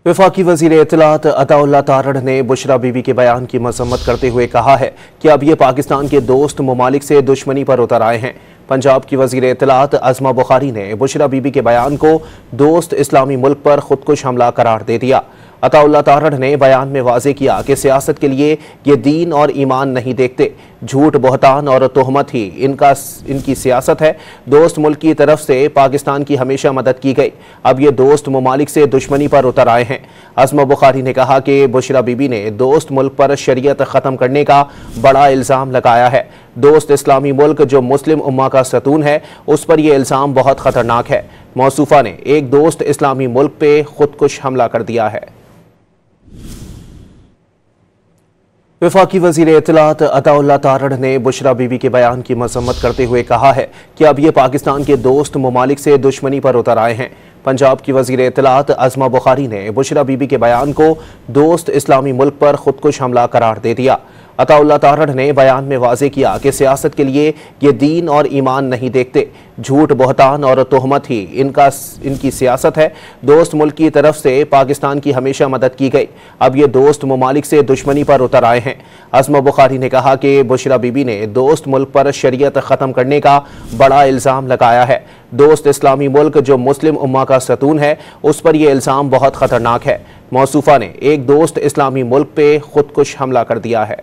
वफाकी वज़ीर इत्तलात अताउल्लाह तारड़ ने बुशरा बीबी के बयान की मजम्मत करते हुए कहा है कि अब ये पाकिस्तान के दोस्त ममालिक से दुश्मनी पर उतर आए हैं। पंजाब की वज़ीर इत्तलात अज़मा बुखारी ने बुशरा बीबी के बयान को दोस्त इस्लामी मुल्क पर खुदकुश हमला करार दे दिया। अताउल्लाह तारड़ ने बयान में वाज़े किया कि सियासत के लिए ये दीन और ईमान नहीं देखते, झूठ, बहतान और तोहमत ही इनकी सियासत है। दोस्त मुल्क की तरफ से पाकिस्तान की हमेशा मदद की गई, अब ये दोस्त ममालिक से दुश्मनी पर उतर आए हैं। अज़मा बुखारी ने कहा कि बुशरा बीबी ने दोस्त मुल्क पर शरीयत ख़त्म करने का बड़ा इल्ज़ाम लगाया है। दोस्त इस्लामी मुल्क जो मुस्लिम उम्मा का सतून है, उस पर यह इल्ज़ाम बहुत ख़तरनाक है। मौसूफा ने एक दोस्त इस्लामी मुल्क पे खुदकुश हमला कर दिया है। वफाकी वज़ीर इत्तलात अताउल्लाह तारड़ ने बुशरा बीबी के बयान की मजम्मत करते हुए कहा है कि अब ये पाकिस्तान के दोस्त ममालिक से दुश्मनी पर उतर आए हैं। पंजाब की वज़ीर इत्तलात अज़मा बुखारी ने बुशरा बीबी के बयान को दोस्त इस्लामी मुल्क पर खुदकुश हमला करार दे दिया। अताउल्लाह तारड़ ने बयान में वाज़े किया कि सियासत के लिए ये दीन और ईमान नहीं देखते, झूठ, बहतान और तोहमत ही इनकी सियासत है। दोस्त मुल्क की तरफ से पाकिस्तान की हमेशा मदद की गई, अब ये दोस्त ममालिक से दुश्मनी पर उतर आए हैं। अज़मा बुखारी ने कहा कि बुशरा बीबी ने दोस्त मुल्क पर शरीयत ख़त्म करने का बड़ा इल्ज़ाम लगाया है। दोस्त इस्लामी मुल्क जो मुस्लिम उम्मा का सतून है, उस पर यह इल्ज़ाम बहुत ख़तरनाक है। मौसूफा ने एक दोस्त इस्लामी मुल्क पे खुदकुश हमला कर दिया है।